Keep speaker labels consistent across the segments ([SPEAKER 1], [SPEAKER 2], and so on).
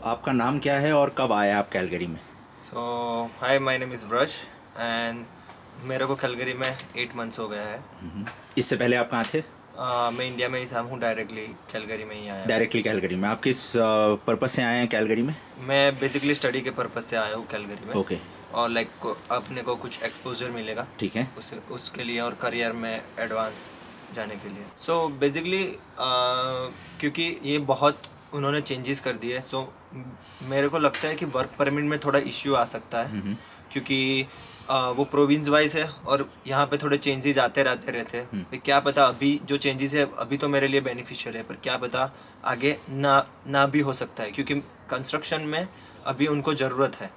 [SPEAKER 1] आपका नाम क्या है और कब आए आप कैलगरी में?
[SPEAKER 2] So hi, my name is Vraj and मेरे को कैलगरी में 8 मंथ्स हो गया है।
[SPEAKER 1] इससे पहले आप कहाँ थे?
[SPEAKER 2] मैं इंडिया में ही था हूँ, डायरेक्टली कैलगरी में ही आया हूँ।
[SPEAKER 1] डायरेक्टली कैलगरी में। आप किस पर्पज़ से आए हैं कैलगरी में?
[SPEAKER 2] मैं बेसिकली स्टडी के पर्पज़ से आया हूँ कैलगरी में।
[SPEAKER 1] ओके।
[SPEAKER 2] और लाइक अपने को कुछ एक्सपोजर मिलेगा,
[SPEAKER 1] ठीक है।
[SPEAKER 2] उसके लिए, और करियर में एडवांस जाने के लिए। सो बेसिकली क्योंकि ये बहुत उन्होंने चेंजेस कर दिए, सो मेरे को लगता है कि वर्क परमिट में थोड़ा इश्यू आ सकता है, क्योंकि वो प्रोविंस वाइज है और यहाँ पे थोड़े चेंजेस आते रहते हैं। फिर क्या पता अभी जो चेंजेस है अभी तो मेरे लिए बेनिफिशियल है, पर क्या पता आगे ना भी हो सकता है, क्योंकि कंस्ट्रक्शन में अभी उनको ज़रूरत है,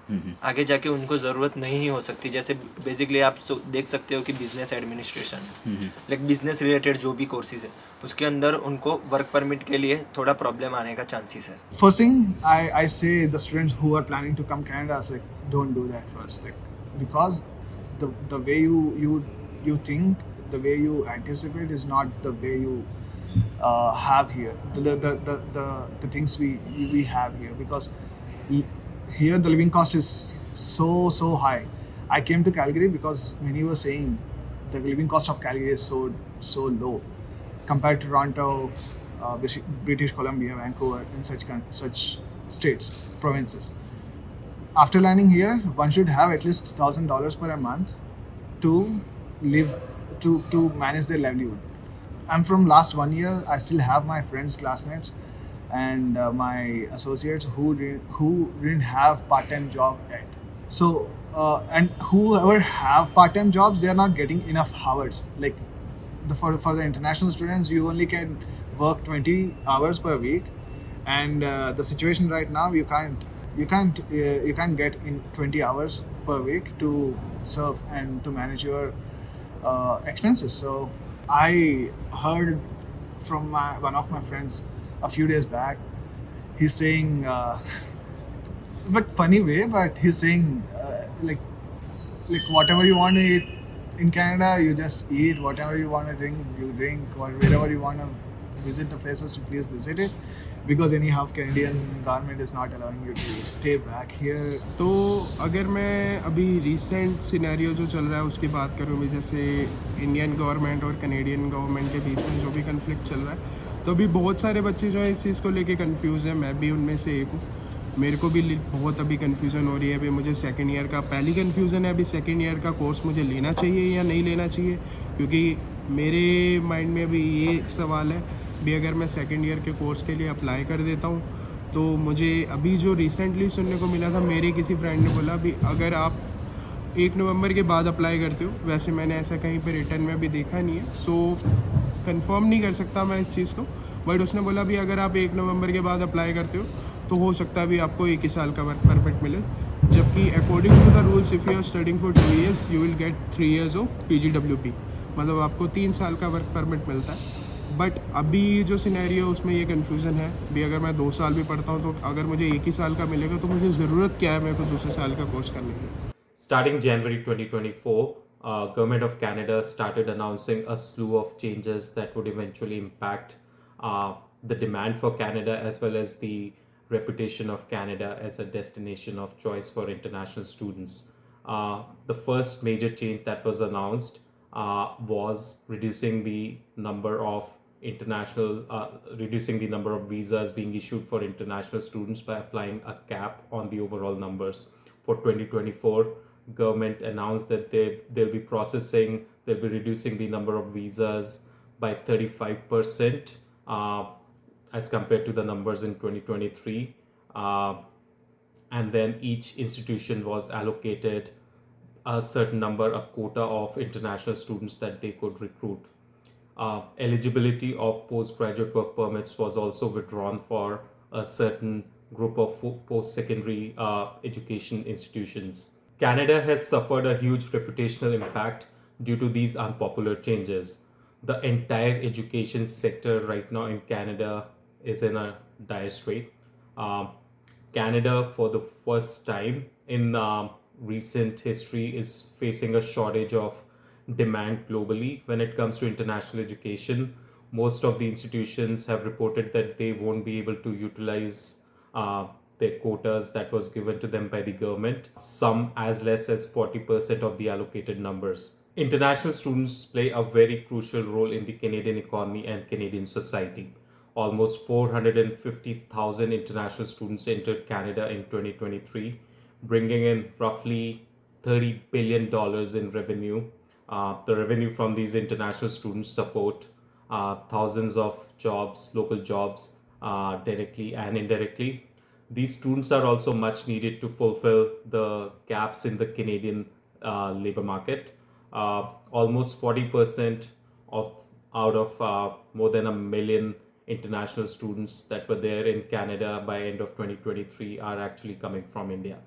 [SPEAKER 2] आगे जाके उनको ज़रूरत नहीं ही हो सकती। जैसे बेसिकली आप देख सकते हो कि business administration, like business related जो भी कोर्सेज है उसके अंदर उनको वर्क परमिट के लिए थोड़ा प्रॉब्लम आने का चांसेस है।
[SPEAKER 3] First thing I say the students who are planning to come Canada, so like, don't do that first, like, because the way you think, the way you anticipate is not the way you have here. The things we have here, because here the living cost is so high. I came to Calgary because many were saying the living cost of Calgary is so low compared to Toronto, British Columbia, Vancouver, and such states, provinces. After landing here, one should have at least $1,000 per month to live, to manage their livelihood. I'm from last 1 year. I still have my friends, classmates, and my associates who didn't have part-time job yet. So and whoever have part-time jobs, they are not getting enough hours. Like for the international students, you only can work 20 hours per week, and the situation right now, you can't get in 20 hours per week to serve and to manage your expenses. So I heard from one of my friends a few days back. He's saying but funny way, but he's saying like whatever you want to eat in Canada, you just eat. Whatever you want to drink, you drink. Wherever you want to visit the places, please visit it, because anyhow Canadian government is not allowing you to stay back here.
[SPEAKER 4] तो अगर मैं अभी recent scenario जो चल रहा है उसकी बात करूँ भी, जैसे इंडियन गवर्नमेंट और कनेडियन गवर्नमेंट के बीच में जो भी कन्फ्लिक्ट चल रहा है, तो अभी बहुत सारे बच्चे जो है इस चीज़ को लेके कंफ्यूज है। मैं भी उनमें से एक हूँ। मेरे को भी बहुत अभी कन्फ्यूज़न हो रही है। अभी मुझे सेकेंड ईयर का पहली कन्फ्यूज़न है, अभी सेकेंड ईयर का कोर्स मुझे लेना चाहिए या नहीं लेना चाहिए, क्योंकि मेरे माइंड में अभी ये सवाल है भी, अगर मैं सेकेंड ईयर के कोर्स के लिए अप्लाई कर देता हूँ तो मुझे अभी जो रिसेंटली सुनने को मिला था, मेरे किसी फ्रेंड ने बोला भी अगर आप 1 नवंबर के बाद अप्लाई करते हो, वैसे मैंने ऐसा कहीं पे रिटर्न में अभी देखा नहीं है, सो कंफर्म नहीं कर सकता मैं इस चीज़ को, बट उसने बोला भी अगर आप 1 नवंबर के बाद अप्लाई करते हो तो हो सकता है भी आपको 1 ही साल का वर्क परमिट मिले, जबकि according to the rules if you are studying for 2 years you will get 3 years of PGWP, मतलब आपको 3 साल का वर्क परमिट मिलता है। बट अभी जो सिनेरियो उसमें ये कन्फ्यूज़न है भी, अगर मैं 2 साल भी पढ़ता हूँ तो अगर मुझे 1 ही साल का मिलेगा तो मुझे ज़रूरत क्या है मेरे को दूसरे साल का कोर्स करने की।
[SPEAKER 5] Starting January 2024, Government of Canada started announcing a slew of changes that would eventually impact the demand for Canada as well as the reputation of Canada as a destination of choice for international students. The first major change that was announced was reducing the number of visas being issued for international students by applying a cap on the overall numbers. For 2024, government announced that they'll be reducing the number of visas by 35% as compared to the numbers in 2023. And then each institution was allocated a certain number, a quota of international students that they could recruit. Eligibility of postgraduate work permits was also withdrawn for a certain group of post-secondary education institutions. Canada has suffered a huge reputational impact due to these unpopular changes. The entire education sector right now in Canada is in a dire strait. Canada, for the first time in recent history, is facing a shortage of demand globally when it comes to international education. Most of the institutions have reported that they won't be able to utilize uh, their quotas that was given to them by the government, some as less as 40% of the allocated numbers. International students play a very crucial role in the Canadian economy and Canadian society. Almost 450,000 international students entered Canada in 2023, bringing in roughly $30 billion in revenue. The revenue from these international students support thousands of jobs, local jobs, directly and indirectly. These students are also much needed to fulfill the gaps in the Canadian labor market. Almost 40% of out of more than a million international students that were there in Canada by end of 2023 are actually coming from India.